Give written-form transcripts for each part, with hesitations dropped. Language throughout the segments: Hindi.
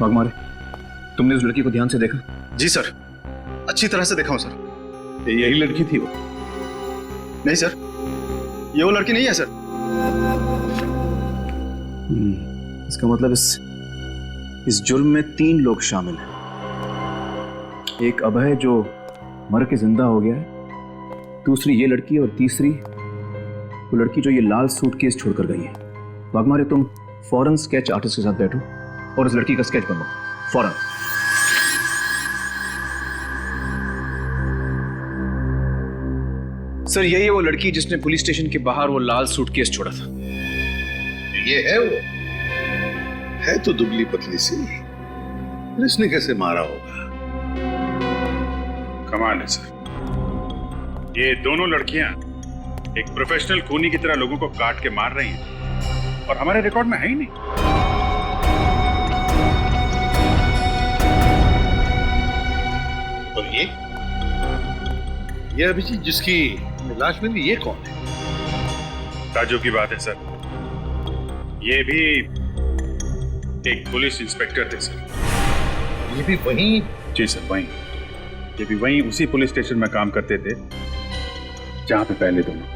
वाघमारे, तुमने उस लड़की को ध्यान से देखा? जी सर, अच्छी तरह से देखा हूं सर। यही लड़की थी वो? नहीं सर, ये वो लड़की नहीं है सर। इसका मतलब इस जुर्म में 3 लोग शामिल हैं। एक अभय जो मर के जिंदा हो गया है, दूसरी ये लड़की, और तीसरी वो लड़की जो ये लाल सूटकेस छोड़कर गई है। वाघमारे, तुम फौरन स्केच आर्टिस्ट के साथ बैठो और इस लड़की का स्केच बनवाओ फौरन। सर यही है वो लड़की जिसने पुलिस स्टेशन के बाहर वो लाल सूटकेस छोड़ा था। ये है वो? है तो दुबली पतली सी, इसने कैसे मारा होगा? कमाल है सर, ये दोनों लड़कियां एक प्रोफेशनल खूनी की तरह लोगों को काट के मार रही हैं और हमारे रिकॉर्ड में है ही नहीं। और ये अभिजीत जिसकी लाश मिली, ये कौन है? ताज्जुब की बात है सर, ये भी एक पुलिस इंस्पेक्टर थे सर। ये भी वहीं? जी सर, वहीं। ये भी वहीं उसी पुलिस स्टेशन में काम करते थे जहां पे पहले दोनों।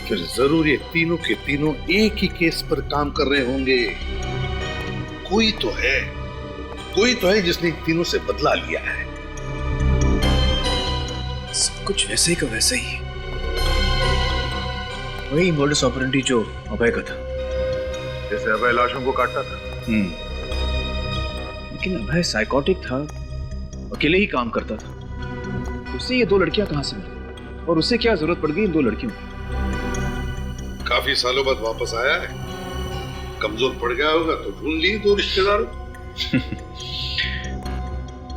फिर जरूर ये तीनों के तीनों एक ही केस पर काम कर रहे होंगे। कोई तो है जिसने इन तीनों से बदला लिया है। सब कुछ वैसे ही का वैसे ही, वही मोडस ऑपरेंडी जो अभय का था। जैसे अभय लाशों को काटता था। लेकिन अभय साइकोटिक था, अकेले ही काम करता था। उससे ये 2 लड़कियां कहां से मिली, और उससे क्या जरूरत पड़ गई इन 2 लड़कियों की? काफी सालों बाद वापस आया है, कमजोर पड़ गया होगा तो ढूंढ लिए 2 रिश्तेदारों।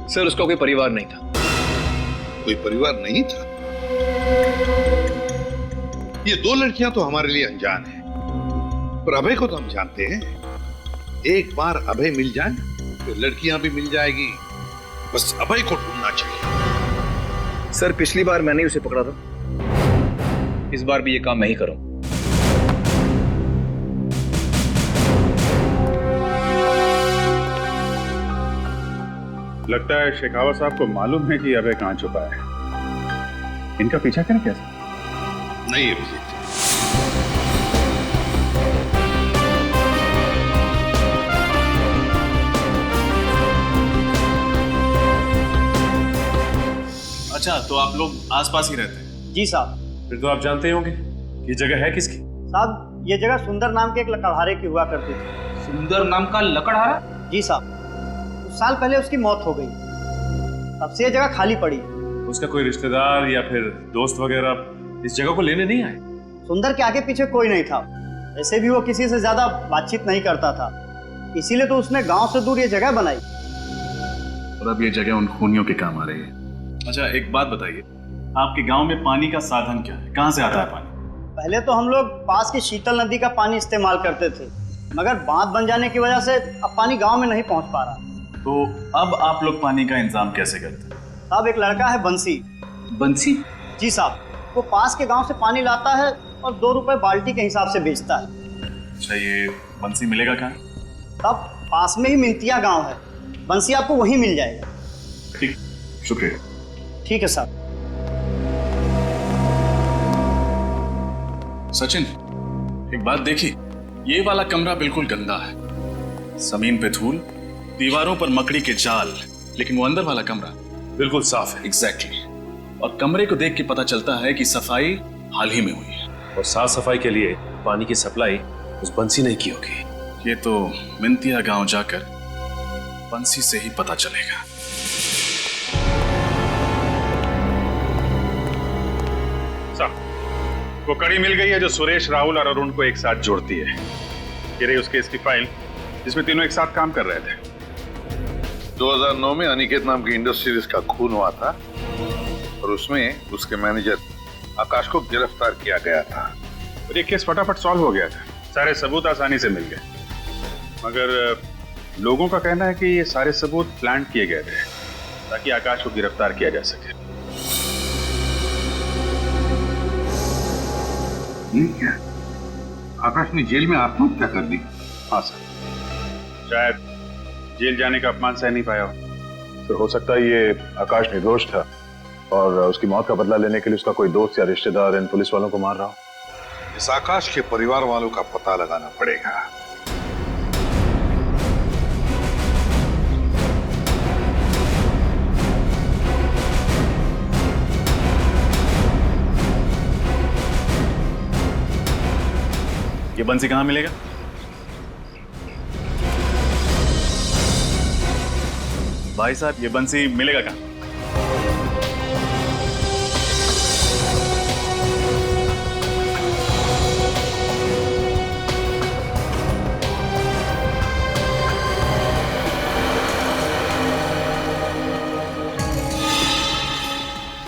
सर उसका कोई परिवार नहीं था। कोई परिवार नहीं था? ये 2 लड़कियां तो हमारे लिए अनजान हैं, पर अभय को तो हम जानते हैं। एक बार अभय मिल जाए तो लड़कियां भी मिल जाएगी। बस अभय को ढूंढना चाहिए। सर पिछली बार मैंने ही उसे पकड़ा था, इस बार भी ये काम मैं ही करूं। लगता है शेखावत साहब को मालूम है कि अभय कहां छुपा है। इनका पीछा करें कैसे? नहीं अभिजीत, अच्छा, तो आप लोग आसपास ही रहते हैं? जी साहब। फिर तो आप जानते होंगे ये जगह है किसकी? साहब ये जगह सुंदर नाम के एक लकड़हारे की हुआ करती थी। सुंदर नाम का लकड़हारा? जी साहब, कुछ साल पहले उसकी मौत हो गई, तब से ये जगह खाली पड़ी है। उसका कोई रिश्तेदार या फिर दोस्त वगैरह इस जगह को लेने नहीं आए? सुंदर के आगे पीछे कोई नहीं था, वैसे भी वो किसी से ज्यादा बातचीत नहीं करता था, इसीलिए तो उसने गांव से दूर ये जगह बनाई। और अब ये जगह उन खूनियों के काम आ रही है। अच्छा एक बात बताइए, आपके गांव में पानी का साधन क्या है? कहां से आता है पानी? पहले तो हम लोग पास की शीतल नदी का पानी इस्तेमाल करते थे, मगर बांध बन जाने की वजह से अब पानी गांव में नहीं पहुंच पा रहा। तो अब आप लोग पानी का इंतजाम कैसे करते हैं? साहब एक लड़का है बंसी। बंसी? जी साहब, वो पास के गांव से पानी लाता है और 2 रुपए बाल्टी के हिसाब से बेचता है। अच्छा ये बंसी मिलेगा कहाँ? तब पास में ही मिंतिया गांव है, बंसी आपको वहीं मिल जाएगा। ठीक, शुक्रिया। ठीक है साहब। सचिन एक बात देखी, ये वाला कमरा बिल्कुल गंदा है, जमीन पे धूल, दीवारों पर मकड़ी के जाल, लेकिन वो अंदर वाला कमरा बिल्कुल साफ है। एग्जैक्टली। और कमरे को देख के पता चलता है कि सफाई हाल ही में हुई है। और साफ सफाई के लिए पानी की सप्लाई उस बंसी ने की होगी। ये तो मिंतिया गांव जाकर बंसी से ही पता चलेगा। साहब वो कड़ी मिल गई है जो सुरेश, राहुल और अरुण को एक साथ जोड़ती है। ये रही उसके इसकी फाइल जिसमें तीनों एक साथ काम कर रहे थे। 2009 में अनिकेत नाम की इंडस्ट्रियलिस्ट का खून हुआ था और उसमें उसके मैनेजर आकाश को गिरफ्तार किया गया था। और ये केस फटाफट सॉल्व हो गया था, सारे सबूत आसानी से मिल गए। मगर लोगों का कहना है कि ये सारे सबूत प्लान किए गए थे ताकि आकाश को गिरफ्तार किया जा सके। ठीक है, आकाश ने जेल में आत्महत्या कर दी? हाँ सर, शायद जेल जाने का अपमान सह नहीं पाया हो। तो हो सकता है ये आकाश निर्दोष था और उसकी मौत का बदला लेने के लिए उसका कोई दोस्त या रिश्तेदार इन पुलिस वालों को मार रहा हो। इस आकाश के परिवार वालों का पता लगाना पड़ेगा। ये बंसी कहाँ मिलेगा? भाई साहब, ये बंसी मिलेगा कहाँ?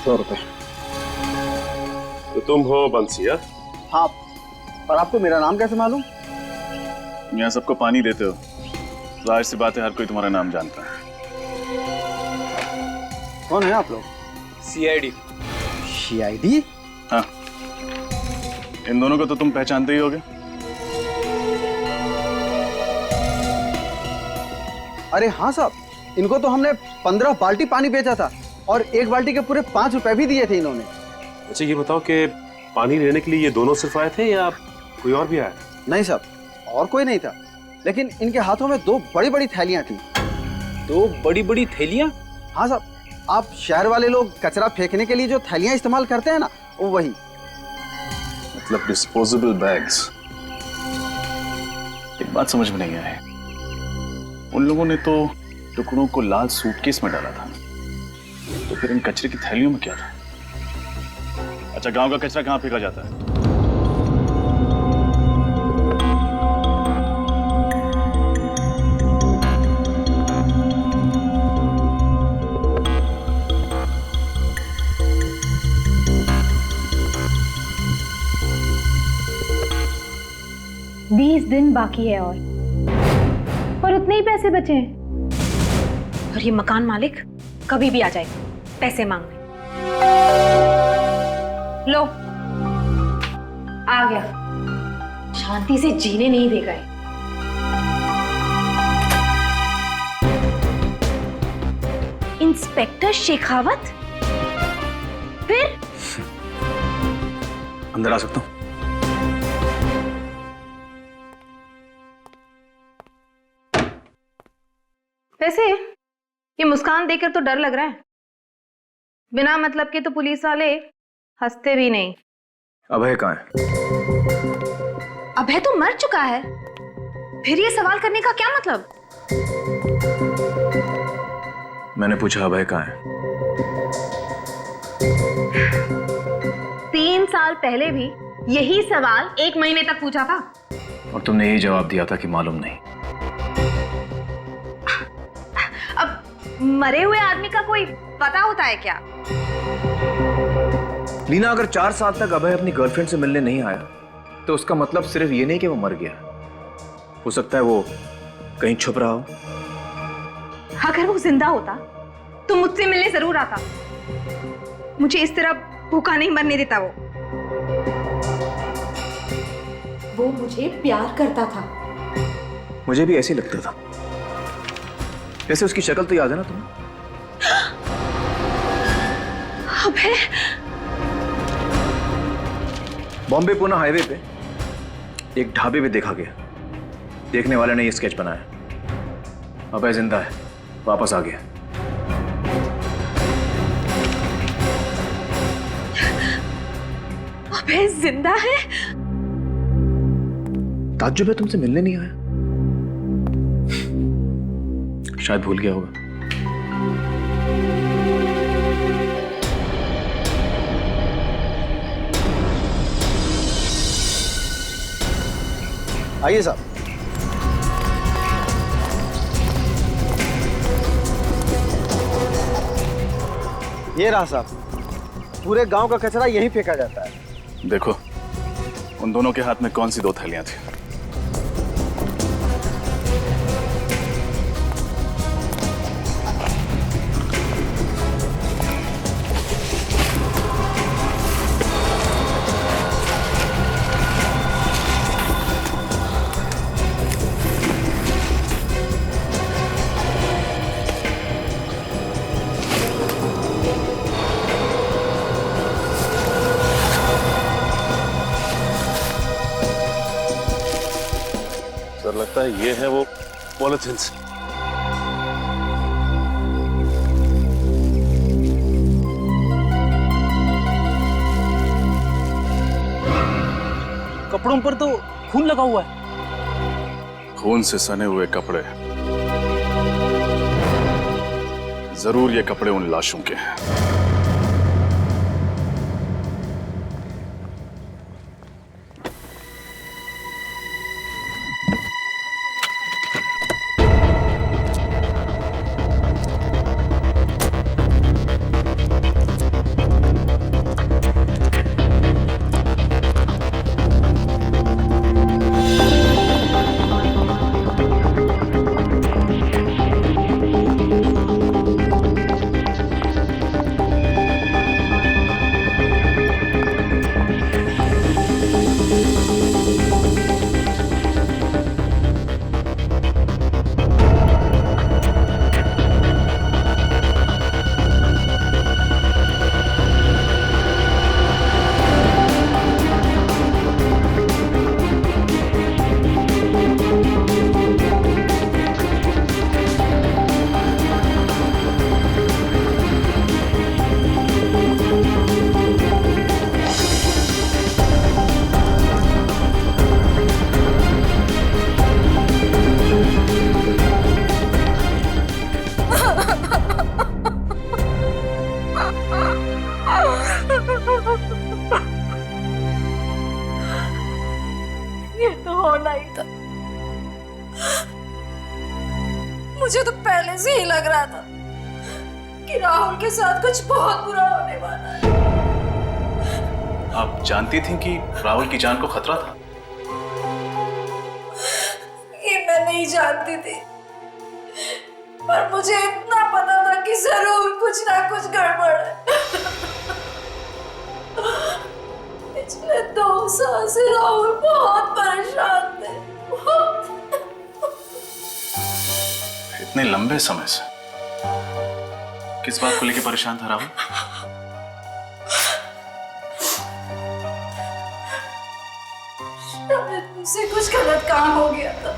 ₹100। तो तुम हो बंसी? हाँ, और आपको मेरा नाम कैसे मालूम? यहाँ सबको पानी देते हो, जाहिर सी बात है हर कोई तुम्हारा नाम जानता है। कौन है आप लोग? सीआईडी। सीआईडी? हाँ, इन दोनों को तो तुम पहचानते ही होगे। अरे हाँ साहब, इनको तो हमने 15 बाल्टी पानी बेचा था और एक बाल्टी के पूरे 5 रुपए भी दिए थे इन्होंने। अच्छा ये बताओ कि पानी लेने के लिए ये दोनों सिर्फ आए थे या कोई और भी आया? नहीं साहब, और कोई नहीं था, लेकिन इनके हाथों में 2 बड़ी बड़ी थैलियां थी। 2 बड़ी बड़ी थैलियां? हाँ साहब, आप शहर वाले लोग कचरा फेंकने के लिए जो थैलियां इस्तेमाल करते हैं ना, वो वही। मतलब डिस्पोजेबल बैग्स। एक बात समझ में नहीं आई, उन लोगों ने तो टुकड़ों को लाल सूटकेस में डाला था, तो फिर इन कचरे की थैलियों में क्या था? अच्छा, गांव का कचरा कहाँ फेंका जाता है? बीस दिन बाकी है और उतने ही पैसे बचे हैं। और ये मकान मालिक कभी भी आ जाएगा पैसे मांगने। लो, आ गया, शांति से जीने नहीं देगा ये। इंस्पेक्टर शेखावत, फिर अंदर आ सकता हूँ? वैसे ये मुस्कान देखकर तो डर लग रहा है। बिना मतलब के तो पुलिस वाले हंसते भी नहीं। अभय कहाँ है? अभय तो मर चुका है, फिर ये सवाल करने का क्या मतलब? मैंने पूछा अभय कहाँ है? 3 साल पहले भी यही सवाल 1 महीने तक पूछा था और तुमने यही जवाब दिया था कि मालूम नहीं। अब मरे हुए आदमी का कोई पता होता है क्या? लीना, अगर 4 साल तक अभय अपनी गर्लफ्रेंड से मिलने नहीं आया तो उसका मतलब सिर्फ ये नहीं कि वो मर गया, हो सकता है वो कहीं छुप रहा हो। अगर वो जिंदा होता तो मुझसे मिलने जरूर आता। मुझे इस तरह भूखा नहीं मरने देता। वो मुझे प्यार करता था। मुझे भी ऐसे ही लगता था। वैसे उसकी शक्ल तो याद है ना तुम्हें? अबे, बॉम्बे पुणे हाईवे पे एक ढाबे पे देखा गया। देखने वाले ने ये स्केच बनाया। अभय जिंदा है, वापस आ गया। अभय जिंदा है? ताज्जुब है तुमसे मिलने नहीं आया। शायद भूल गया होगा। आइए साहब। ये रहा साहब, पूरे गांव का कचरा यहीं फेंका जाता है। देखो, उन दोनों के हाथ में कौन सी 2 थैलियां थी? लगता है ये है वो पॉलिथिन्स। कपड़ों पर तो खून लगा हुआ है। खून से सने हुए कपड़े, जरूर ये कपड़े उन लाशों के हैं। ये तो होना ही था। मुझे तो पहले से ही लग रहा था कि राहुल के साथ कुछ बहुत बुरा होने वाला है। आप जानती थी कि राहुल की जान को खतरा था? ये मैं नहीं जानती थी, पर मुझे इतना पता था कि जरूर कुछ ना कुछ गड़बड़ है। पिछले 2 साल से राहुल बहुत परेशान थे। इतने लंबे समय से किस बात को लेकर परेशान था राहुल? शायद मुझसे कुछ गलत काम हो गया था,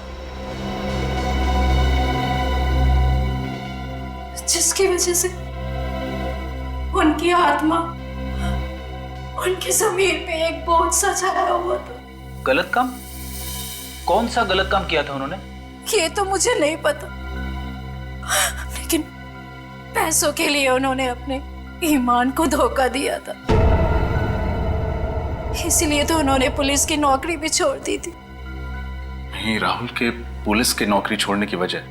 जिसकी वजह से उनकी आत्मा उनकी जमीन पे एक बोझ सा छाया हुआ था। गलत काम? कौन सा गलत काम किया था उन्होंने? ये तो मुझे नहीं पता, लेकिन पैसों के लिए उन्होंने अपने ईमान को धोखा दिया था। इसलिए तो उन्होंने पुलिस की नौकरी भी छोड़ दी थी। नहीं, राहुल के पुलिस की नौकरी छोड़ने की वजह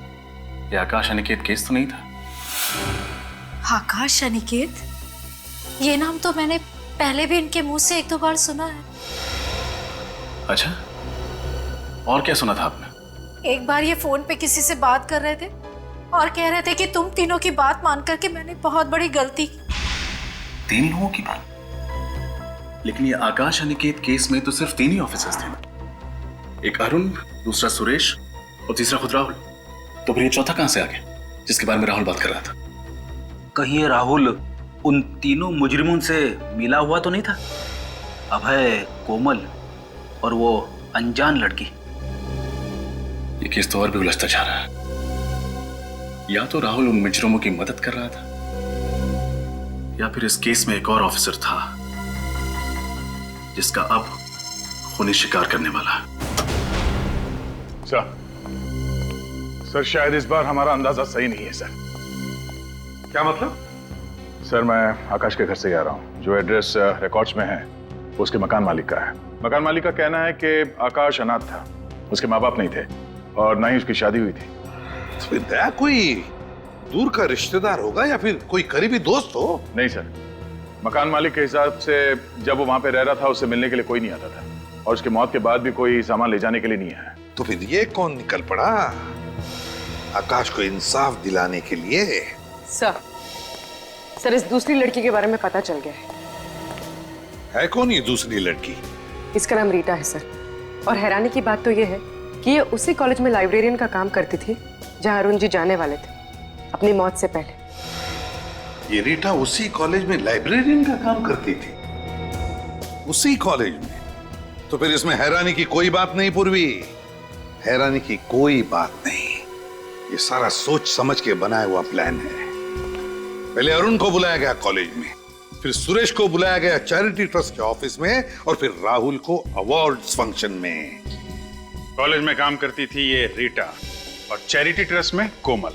ये आकाश अनिकेत केस तो नहीं था? आकाश अनिकेत, ये नाम तो मैंने पहले भी इनके मुंह से 1-2 बार सुना है। अच्छा, और क्या सुना था आपने? एक बार ये फोन पे किसी से बात कर रहे थे और कह रहे थे कि तुम तीनों की बात मान करके मैंने बहुत बड़ी गलती की। 3 लोगों की बात? लेकिन ये आकाश अनिकेत केस में तो सिर्फ 3 ही ऑफिसर्स थे, एक अरुण, दूसरा सुरेश और तीसरा खुद राहुल। तो फिर ये चौथा कहां से आ गया जिसके बारे में राहुल बात कर रहा था? कहीं ये राहुल उन तीनों मुजरिमों से मिला हुआ तो नहीं था? अभय, कोमल और वो अनजान लड़की। ये केस तो और भी उलझता जा रहा है। या तो राहुल उन मुजरिमों की मदद कर रहा था, या फिर इस केस में एक और ऑफिसर था जिसका अब खूनी शिकार करने वाला है। सर शायद इस बार हमारा अंदाजा सही नहीं है सर। क्या मतलब? सर मैं आकाश के घर से ही आ रहा हूँ। जो एड्रेस रिकॉर्ड्स में है वो उसके मकान मालिक का है। मकान मालिक का कहना है कि आकाश अनाथ था, उसके माँ बाप नहीं थे और ना ही उसकी शादी हुई थी। तो फिर दया कोई दूर का रिश्तेदार होगा या फिर कोई करीबी दोस्त हो? नहीं सर, मकान मालिक के हिसाब से जब वो वहां पे रह रहा था उससे मिलने के लिए कोई नहीं आता था और उसकी मौत के बाद भी कोई सामान ले जाने के लिए नहीं आया। तो फिर ये कौन निकल पड़ा आकाश को इंसाफ दिलाने के लिए? सर इस दूसरी लड़की के बारे में पता चल गया है कौन ये दूसरी लड़की? इसका नाम रीटा है सर। और हैरानी की बात तो ये है कि ये उसी कॉलेज में लाइब्रेरियन का काम करती थी जहां अरुण जी जाने वाले थे अपनी मौत से पहले। ये रीटा उसी कॉलेज में लाइब्रेरियन का काम करती थी? उसी कॉलेज में? तो फिर इसमें हैरानी की कोई बात नहीं पूर्वी। हैरानी की कोई बात नहीं, ये सारा सोच समझ के बनाया हुआ प्लान है। पहले अरुण को बुलाया गया कॉलेज में, फिर सुरेश को बुलाया गया चैरिटी ट्रस्ट के ऑफिस में, और फिर राहुल को अवार्ड्स फंक्शन में। कॉलेज में काम करती थी ये रीटा और चैरिटी ट्रस्ट में कोमल,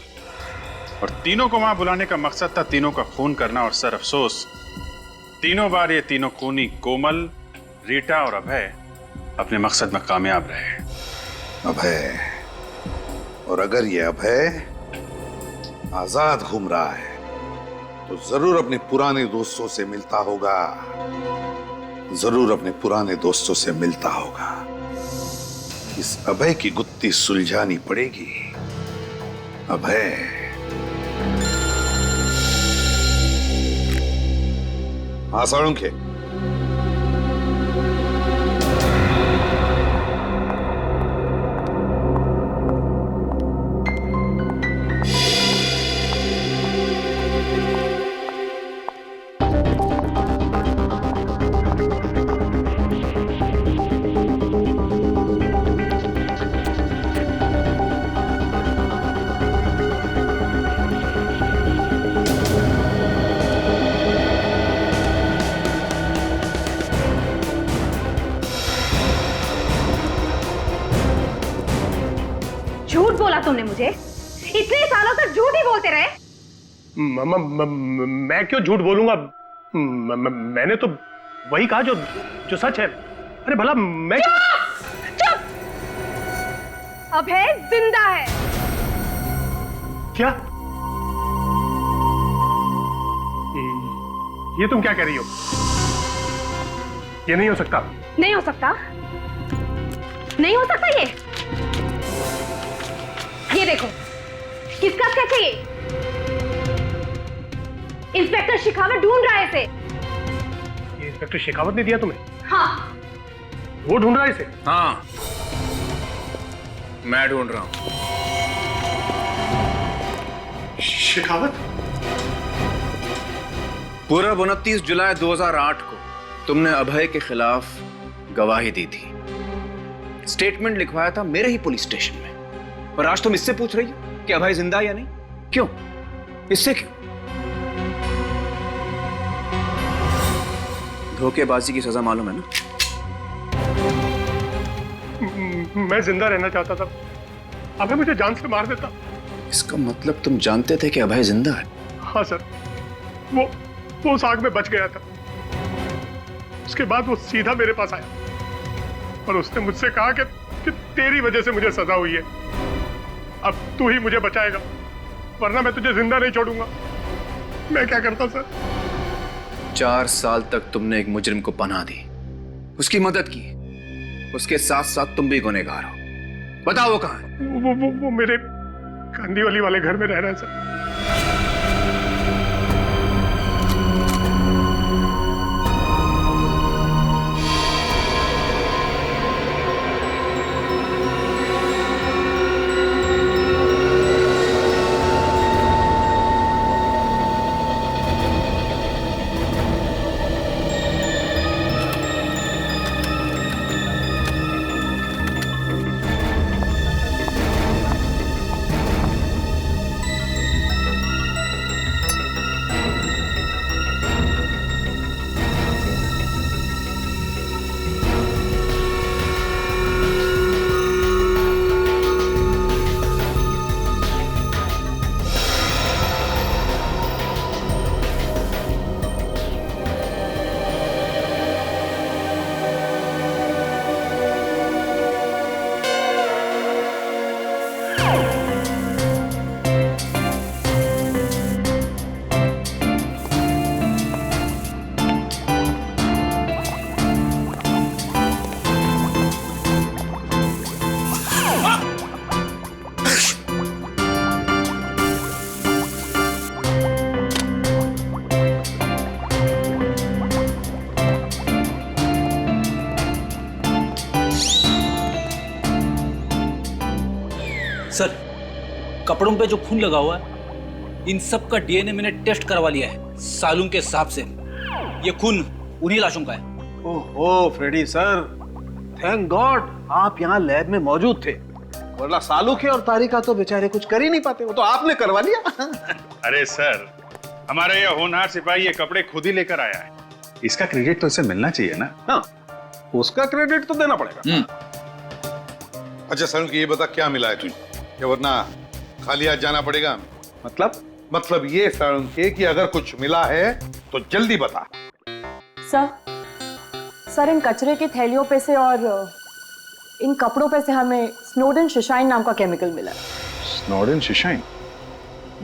और तीनों को वहां बुलाने का मकसद था तीनों का खून करना। और सर अफसोस, तीनों बार ये तीनों खूनी कोमल, रीटा और अभय अपने मकसद में कामयाब रहे। अभय, और अगर ये अभय आजाद घूम रहा है तो जरूर अपने पुराने दोस्तों से मिलता होगा, जरूर अपने पुराने दोस्तों से मिलता होगा। इस अभय की गुत्थी सुलझानी पड़ेगी। अभय, हाँ साळुंखे, झूठ बोला तुमने मुझे, इतने सालों तक झूठ ही बोलते रहे। मैं क्यों झूठ बोलूंगा? मैंने तो वही कहा जो सच है। अरे भला मैं चुप! अभय जिंदा है। क्या? ये तुम क्या कह रही हो? ये नहीं हो सकता। नहीं हो सकता, नहीं हो सकता। ये देखो, किसका स्केच है ये? इंस्पेक्टर शेखावत ढूंढ रहा है इसे। ये इंस्पेक्टर शेखावत ने दिया तुम्हें? हाँ। वो ढूंढ रहा है इसे? हाँ, मैं ढूंढ रहा हूं। शेखावत? पूर्व 29 जुलाई 2008 को तुमने अभय के खिलाफ गवाही दी थी, स्टेटमेंट लिखवाया था मेरे ही पुलिस स्टेशन में, और आज तुम इससे पूछ रही हो कि अभय जिंदा है या नहीं? क्यों? इससे क्यों? धोखेबाजी की सजा मालूम है ना? मैं जिंदा रहना चाहता था, अभय मुझे जान से मार देता। इसका मतलब तुम जानते थे कि अभय जिंदा है? हाँ सर, वो उस आग में बच गया था। उसके बाद वो सीधा मेरे पास आया और उसने मुझसे कहा कि तेरी वजह से मुझे सजा हुई है, अब तू ही मुझे बचाएगा, वरना मैं तुझे जिंदा नहीं छोड़ूंगा। मैं क्या करता सर? 4 साल तक तुमने एक मुजरिम को पनाह दी, उसकी मदद की, उसके साथ साथ तुम भी गुनहगार हो। बताओ वो कहाँ है? वो मेरे कांदीवली वाले घर में रह रहा है सर। सर, कपड़ों पे जो खून लगा हुआ है, इन सब का डीएनए मैंने टेस्ट करवा लिया है सालून के हिसाब से। ये खून उन्हीं लाशों का है। ओहो फ्रेडी सर, थैंक गॉड आप यहाँ लैब में मौजूद थे। वरना सालुखे और तारिका तो बेचारे कुछ कर ही नहीं पाते, वो तो आपने करवा लिया। अरे सर, हमारा ये होनहार सिपाही ये कपड़े खुद ही लेकर आया है, इसका क्रेडिट तो इसे मिलना चाहिए ना। हाँ, उसका क्रेडिट तो देना पड़ेगा। अच्छा सर, ये बता क्या मिला है तुझे, या वरना खाली हाथ जाना पड़ेगा। मतलब ये सर कि अगर कुछ मिला है तो जल्दी बता। सर इन कचरे की थैलियों पे से और इन कपड़ों पे से हमें स्नोडेन शिशाइन नाम का केमिकल मिला। स्नोडेन शिशाइन?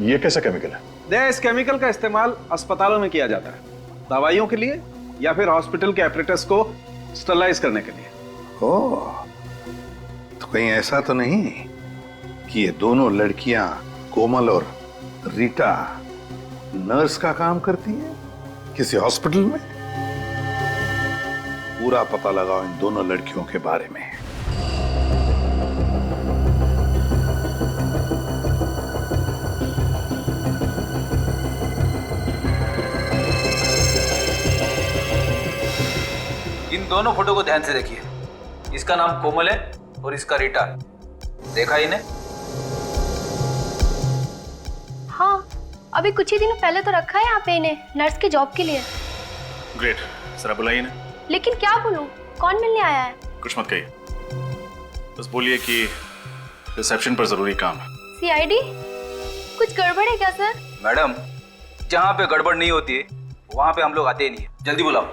ये कैसा केमिकल है? इस केमिकल का इस्तेमाल अस्पतालों में किया जाता है, दवाइयों के लिए या फिर हॉस्पिटल के एपरेटस को स्टरलाइज करने के लिए। ओह, तो कहीं ऐसा तो नहीं कि ये दोनों लड़कियां कोमल और रीटा नर्स का काम करती है किसी हॉस्पिटल में? पूरा पता लगाओ इन दोनों लड़कियों के बारे में। इन दोनों फोटो को ध्यान से देखिए। इसका नाम कोमल है और इसका रीटा। देखा इन्हें? हाँ, अभी कुछ ही दिनों पहले तो रखा है यहाँ पे इन्हें नर्स की जॉब के लिए। ग्रेट, जरा बुलाइए ना। लेकिन क्या बोलूं, कौन मिलने आया है? कुछ मत कहिए, बस बोलिए कि रिसेप्शन पर जरूरी काम है। सीआईडी? कुछ गड़बड़ है क्या सर? मैडम, जहाँ पे गड़बड़ नहीं होती है वहाँ पे हम लोग आते ही नहीं है। जल्दी बुलाओ।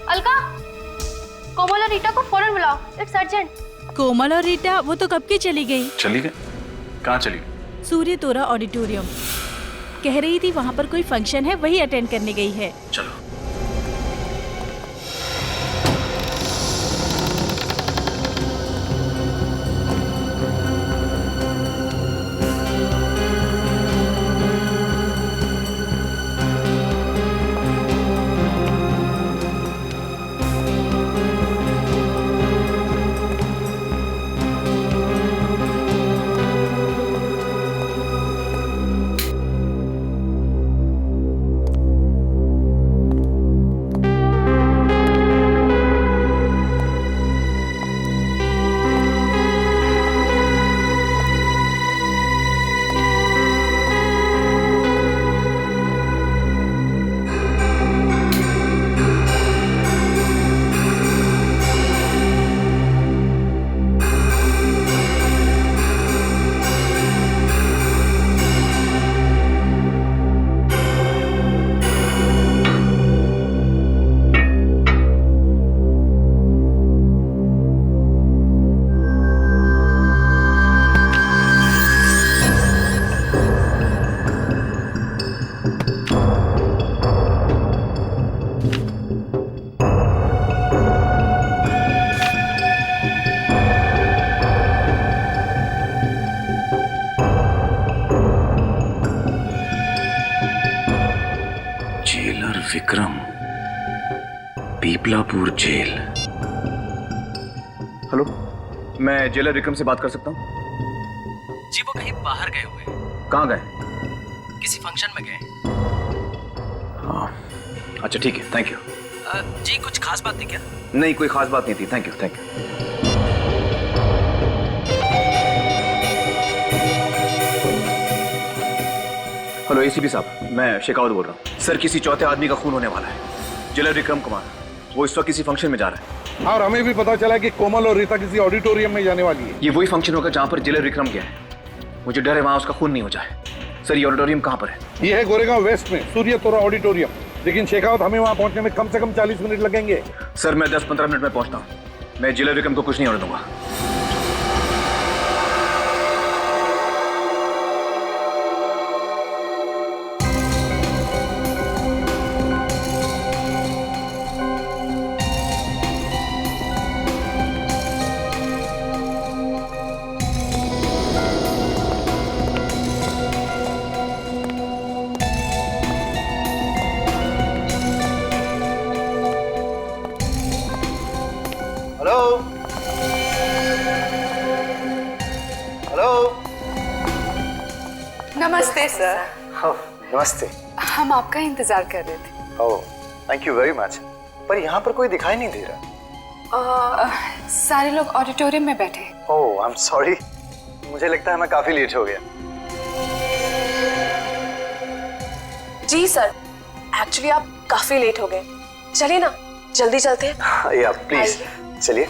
अलका, कोमल और रीटा को फौरन बुलाओ, इट्स अर्जेंट। कोमल और रीटा वो तो कब की चली गई। चली गई? कहाँ चली गई? सूर्य तोरा ऑडिटोरियम। कह रही थी वहाँ पर कोई फंक्शन है, वही अटेंड करने गई है। चलो। विक्रम, पीपलापुर जेल। हेलो, मैं जेलर विक्रम से बात कर सकता हूँ? जी वो कहीं बाहर गए हुए हैं। कहाँ गए? किसी फंक्शन में गए। हाँ, अच्छा ठीक है, थैंक यू। जी कुछ खास बात थी क्या? नहीं, कोई खास बात नहीं थी, thank you thank you. Hello ACP साहब, मैं शेखावत बोल रहा हूँ। सर, किसी चौथे आदमी का खून होने वाला है, जेलर विक्रम कुमार। वो इस वक्त किसी फंक्शन में जा रहा है। और हमें भी पता चला कि कोमल और रीता किसी ऑडिटोरियम में जाने वाली है। ये वही फंक्शन होगा जहाँ पर जेलर विक्रम गया है। मुझे डर है वहाँ उसका खून नहीं हो जाए। सर, ये ऑडिटोरियम कहाँ पर है? ये है गोरेगांव वेस्ट में सूर्य तोरा ऑडिटोरियम। लेकिन शेखावत, हमें वहाँ पहुँचने में कम से कम 40 मिनट लगेंगे। सर, मैं 10-15 मिनट में पहुँचता हूँ। मैं जेलर विक्रम को कुछ नहीं होने दूंगा। नमस्ते सर। नमस्ते। हम आपका इंतजार कर रहे थे। ओह, थैंक यू वेरी मच। पर यहाँ पर कोई दिखाई नहीं दे रहा। सारे लोग ऑडिटोरियम में बैठे। ओह आई एम सॉरी, मुझे लगता है मैं काफी लेट हो गया। जी सर, एक्चुअली आप काफी लेट हो गए। चलिए ना, जल्दी चलते हैं। या प्लीज चलिए।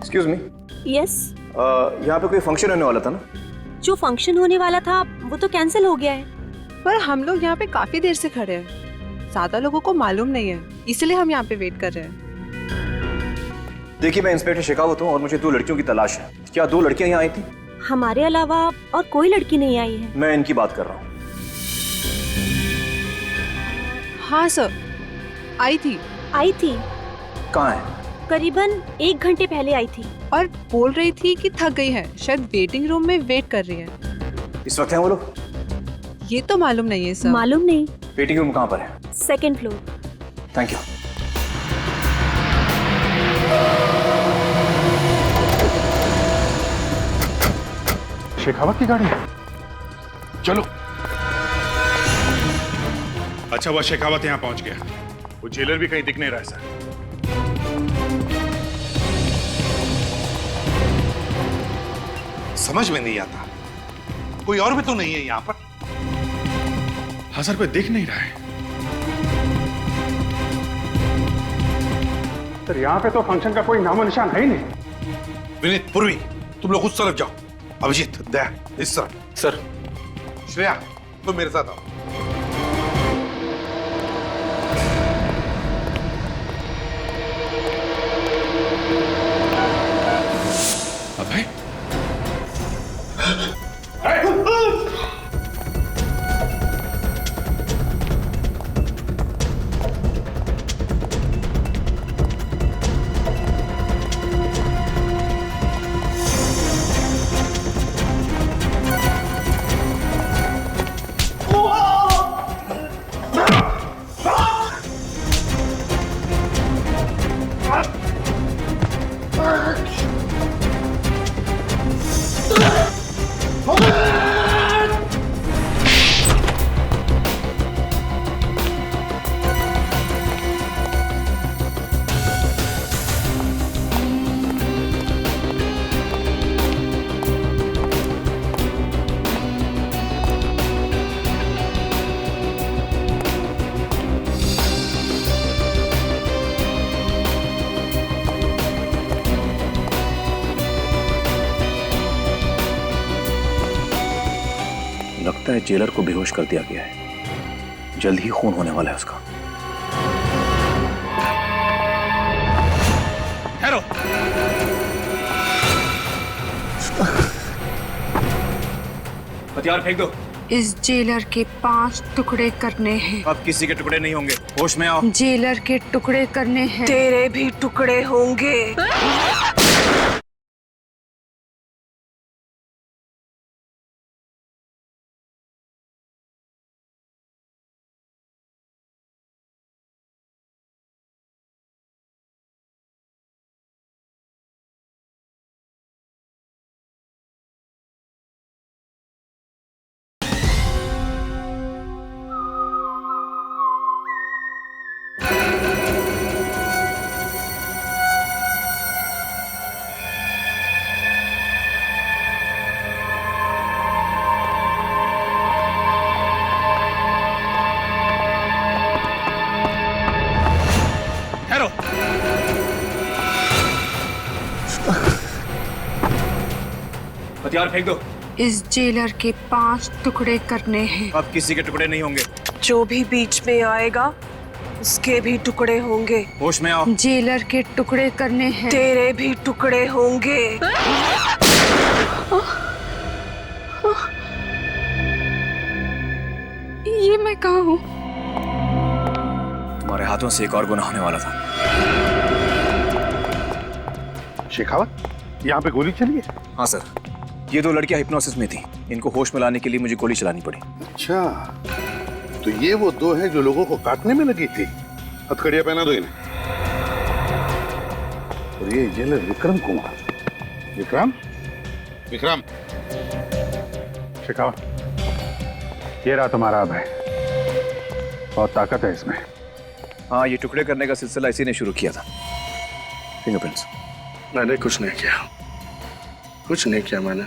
Excuse me. यस। यहाँ पे कोई फंक्शन होने वाला था ना? जो फंक्शन होने वाला था वो तो कैंसिल हो गया है। पर हम लोग यहाँ पे काफी देर से खड़े हैं, ज्यादा लोगों को मालूम नहीं है, इसलिए हम यहाँ पे वेट कर रहे हैं। देखिए मैं इंस्पेक्टर शेखावत हूँ और मुझे 2 लड़कियों की तलाश है। क्या 2 लड़कियाँ यहाँ आई थी? हमारे अलावा और कोई लड़की नहीं आई है। मैं इनकी बात कर रहा हूँ। हाँ सर, आई थी। कहाँ है? करीबन 1 घंटे पहले आई थी और बोल रही थी कि थक गई है, शायद वेटिंग रूम में वेट कर रही है। इस वक्त है वो लोग? ये तो मालूम नहीं है सर। मालूम नहीं। वेटिंग रूम कहाँ पर है? 2nd floor. Thank you. Shekhawat की गाड़ी है, चलो। अच्छा हुआ शेखावत यहाँ पहुंच गया, वो जेलर भी कहीं दिख नहीं रहा है सर। समझ में नहीं आता, कोई और भी तो नहीं है यहाँ पर? हाँ सर, कोई दिख नहीं रहा है सर। यहाँ पे तो फंक्शन का कोई नामो निशान है ही नहीं। विनीत, पूर्वी, तुम लोग उस तरफ जाओ। अभिजीत, दया, इस तरफ। सर। श्रेया, तुम मेरे साथ आओ। अभय, लगता है जेलर को बेहोश कर दिया गया है, जल्द ही खून होने वाला है उसका। ठहरो। हथियार फेंक दो। इस जेलर के 5 टुकड़े करने हैं। अब किसी के टुकड़े नहीं होंगे, होश में आओ। जेलर के टुकड़े करने हैं। तेरे भी टुकड़े होंगे। हथियार फेंक दो। इस जेलर के 5 टुकड़े करने हैं। अब किसी के टुकड़े नहीं होंगे। जो भी बीच में आएगा उसके भी टुकड़े होंगे। होश में आओ। जेलर के टुकड़े करने हैं। तेरे भी टुकड़े होंगे। ये मैं कहाँ हूँ? तुम्हारे हाथों से एक और गुनाह होने वाला था। शेखावत, यहाँ पे गोली चली है? हाँ सर, ये दो लड़कियां हिप्नोसिस में थी, इनको होश में लाने के लिए मुझे गोली चलानी पड़ी। अच्छा, तो ये वो दो हैं जो लोगों को काटने में लगी थी। हथकड़ियां पहना दो इन्हें। और ये जेलर विक्रम कुमार। विक्रम, विक्रम। शेखावत, ये रहा तुम्हारा अभय। बहुत ताकत है इसमें। हाँ, ये टुकड़े करने का सिलसिला इसी ने शुरू किया था। फिंगरप्रिंट्स। मैंने कुछ नहीं किया, कुछ नहीं किया मैंने।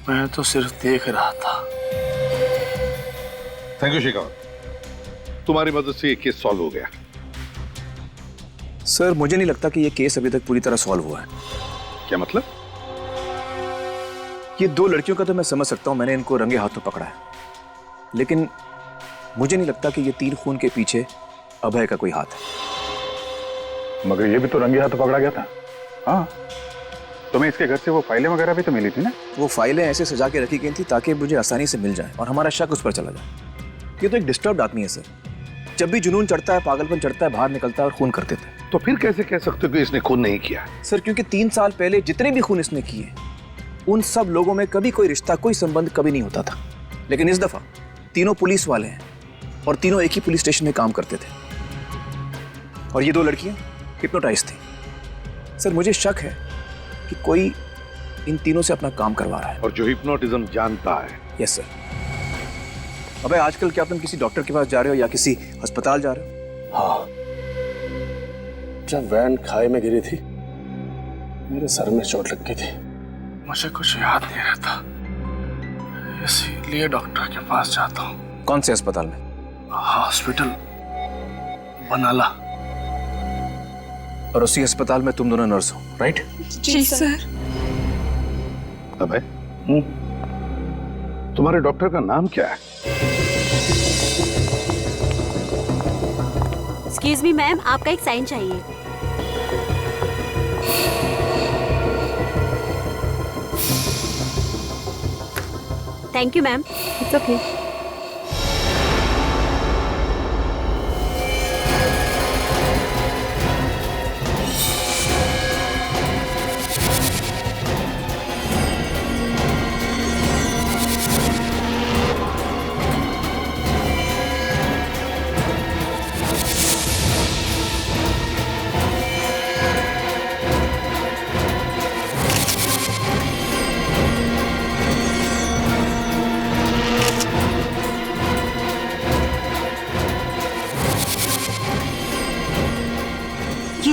मैं तो सिर्फ देख रहा था। थैंक यू शेखावत, तुम्हारी मदद से ये केस सॉल्व हो गया। सर, मुझे नहीं लगता कि ये केस अभी तक पूरी तरह सॉल्व हुआ है। क्या मतलब? ये दो लड़कियों का तो मैं समझ सकता हूं, मैंने इनको रंगे हाथों पकड़ा है, लेकिन मुझे नहीं लगता कि ये 3 खून के पीछे अभय का कोई हाथ है। मगर ये भी तो रंगे हाथों पकड़ा गया था। हाँ, तुम्हें इसके घर से वो फाइलें वगैरह भी तो मिली थी ना? वो फाइलें ऐसे सजा के रखी गई थी ताकि मुझे आसानी से मिल जाए और हमारा शक उस पर चला जाए। ये तो एक डिस्टर्ब्ड आदमी है सर, जब भी जुनून चढ़ता है, पागलपन चढ़ता है, बाहर निकलता है और खून कर देता है। तो फिर कैसे कह सकते हो कि इसने खून नहीं किया? सर, क्योंकि 3 साल पहले जितने भी खून इसने किए, उन सब लोगों में कभी कोई रिश्ता, कोई संबंध कभी नहीं होता था। लेकिन इस दफा तीनों पुलिस वाले हैं और तीनों एक ही पुलिस स्टेशन में काम करते थे, और ये दो लड़कियां हिप्नोटाइज थी। सर, मुझे शक है कि कोई इन तीनों से अपना काम करवा रहा है। और जो हिप्नोटिज्म जानता है। Yes sir. अबे, आजकल क्या तुम किसी डॉक्टर के पास जा रहे हो या किसी अस्पताल जा रहे हो? हाँ, जब वैन खाई में गिरी थी, मेरे सर में चोट लग गई थी, मुझे कुछ याद नहीं रहता, इसीलिए डॉक्टर के पास जाता हूँ। कौन से अस्पताल में? हॉस्पिटल बनाला। और उसी अस्पताल में तुम दोनों नर्स हो, राइट? जी सर। अबे, तुम्हारे डॉक्टर का नाम क्या है? एक्सक्यूज मी मैम, आपका एक साइन चाहिए। Thank you ma'am. It's okay.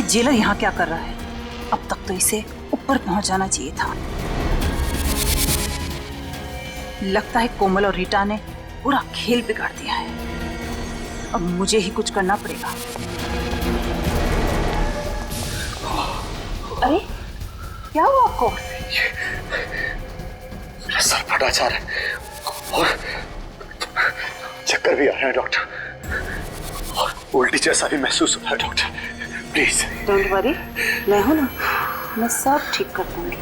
Jailer यहाँ क्या कर रहा है? अब तक तो इसे ऊपर पहुंच जाना चाहिए था। लगता है कोमल और रीटा ने पूरा खेल बिगाड़ दिया है। अब मुझे ही कुछ करना पड़ेगा। अरे, क्या हुआ आपको? मेरा सर फटा जा रहा है और चक्कर भी आ रहे हैं डॉक्टर, और उल्टी जैसा भी महसूस हो रहा है डॉक्टर। प्लीज डोंट वरी, मैं हूं ना, मैं सब ठीक कर दूंगी।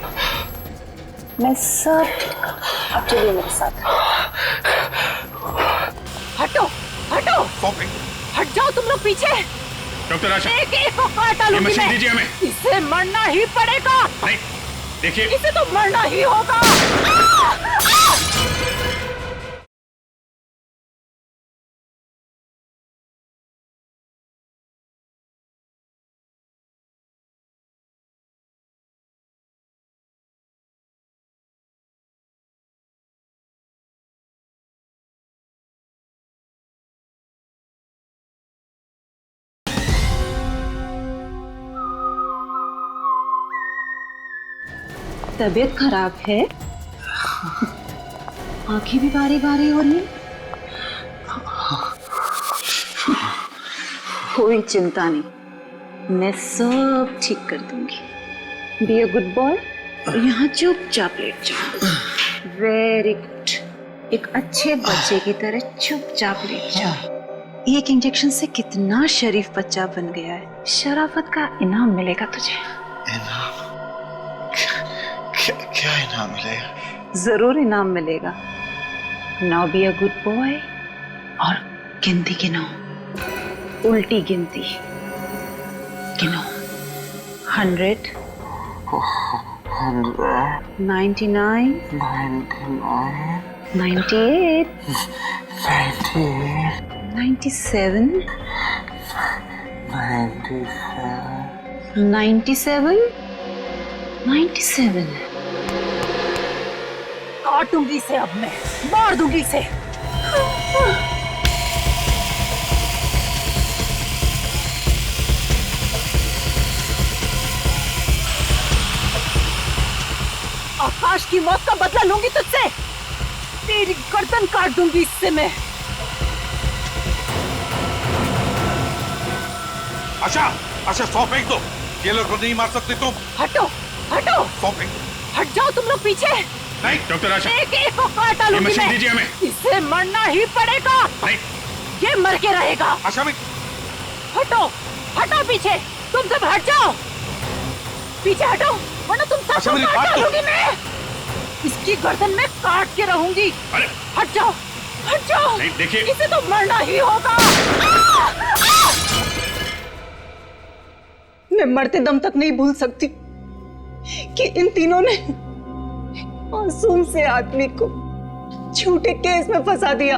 मैं सब ठीक कर दूंगी। अब चलिए मेरे साथ। हटो हटो, हट जाओ तुम लोग पीछे। डॉक्टर आशा, एक एक को काट डालूंगी मैं। मशीन दीजिए हमें। इसे मरना ही पड़ेगा। नहीं, देखिए, इसे तो मरना ही होगा। तबीयत खराब है, आंखें भी बारी बारी हो रही है। कोई चिंता नहीं, मैं सब ठीक कर दूंगी। बी अ गुड बॉय, यहाँ चुपचाप लेट जाओ। वेरी गुड, एक अच्छे बच्चे की तरह चुपचाप लेट जाओ। एक इंजेक्शन से कितना शरीफ बच्चा बन गया है। शराफत का इनाम मिलेगा तुझे। इनाम? क्या इनाम मिलेगा? जरूर इनाम मिलेगा। Now be a good boy और गिनती गिनो, उल्टी गिनती गिनो। 100, 99, 98, 97, 97, 97. काटूंगी इसे अब मैं, मार दूंगी इसे। आकाश की मौत का बदला लूंगी तुझसे। तेरी गर्दन काट दूंगी इससे मैं। अच्छा 100 फेंक दो। ये लोग को नहीं मार सकते तुम। हटो हटो, 100 फेंक दो। हट जाओ तुम लोग पीछे। नहीं डॉक्टर आशा, एक एक को काट डालूंगी मशीन मैं। दीजिए हमें। इसे मरना ही पड़ेगा। नहीं, ये मर के रहेगा। आशा में हटो हटो पीछे, तुम सब हट जाओ। पीछे हटो वरना तुम सबको काट डालूंगी मैं। इसकी गर्दन में काट के रहूंगी। अरे हट जाओ हट जाओ। नहीं, देखिए इसे तो मरना ही होगा। मैं मरते दम तक नहीं भूल सकती कि इन तीनों ने मासूम से आदमी को झूठे केस में फंसा दिया।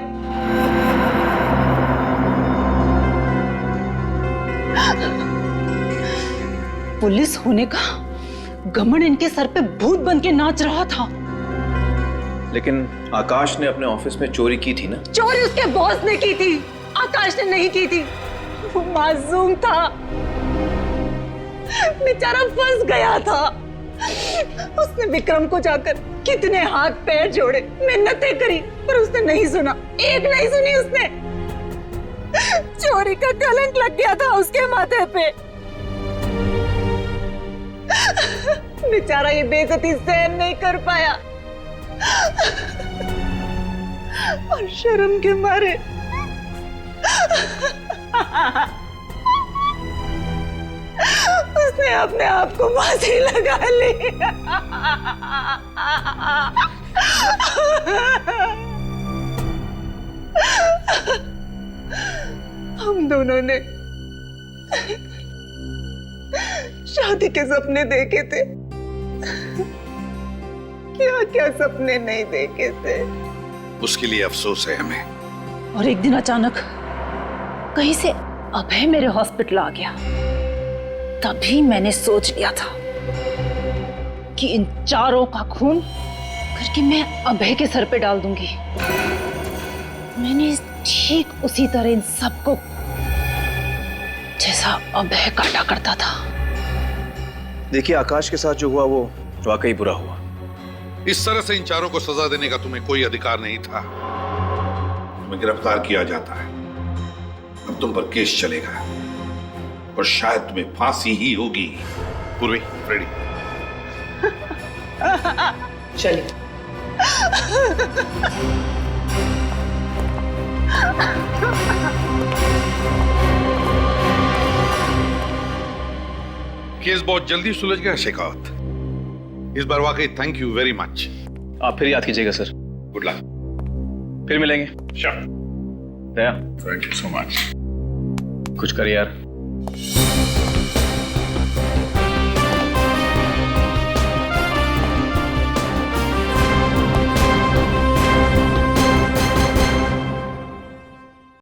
पुलिस होने का घमंड इनके सर पे भूत बन के नाच रहा था। लेकिन आकाश ने अपने ऑफिस में चोरी की थी ना? चोरी उसके बॉस ने की थी, आकाश ने नहीं की थी। वो मासूम था, बेचारा फंस गया था। उसने विक्रम को जाकर कितने हाथ पैर जोड़े, मिन्नतें करी, पर उसने नहीं सुना, एक नहीं सुनी उसने। चोरी का कलंक लग गया था उसके माथे पे। बेचारा ये बेइज्जती सहन नहीं कर पाया और शर्म के मारे उसने अपने आप को फांसी लगा ली। हम दोनों ने शादी के सपने देखे थे, क्या क्या सपने नहीं देखे थे। उसके लिए अफसोस है हमें। और एक दिन अचानक कहीं से अभय मेरे हॉस्पिटल आ गया। तभी मैंने सोच लिया था कि इन चारों का खून करके मैं अभय के सर पे डाल दूंगी। मैंने ठीक उसी तरह इन सबको जैसा अभय काटा करता था। देखिए, आकाश के साथ जो हुआ वो वाकई बुरा हुआ। इस तरह से इन चारों को सजा देने का तुम्हें कोई अधिकार नहीं था। तुम्हें गिरफ्तार किया जाता है, अब तुम पर केस चलेगा और शायद तुम्हें फांसी ही होगी। पूर्वी, रेडी? चलिए। केस बहुत जल्दी सुलझ गया शेखावत। इस बार वाकई थैंक यू वेरी मच। आप फिर याद कीजिएगा सर। Good luck. फिर मिलेंगे। Sure. Daya, thank you so much. कुछ कर यार।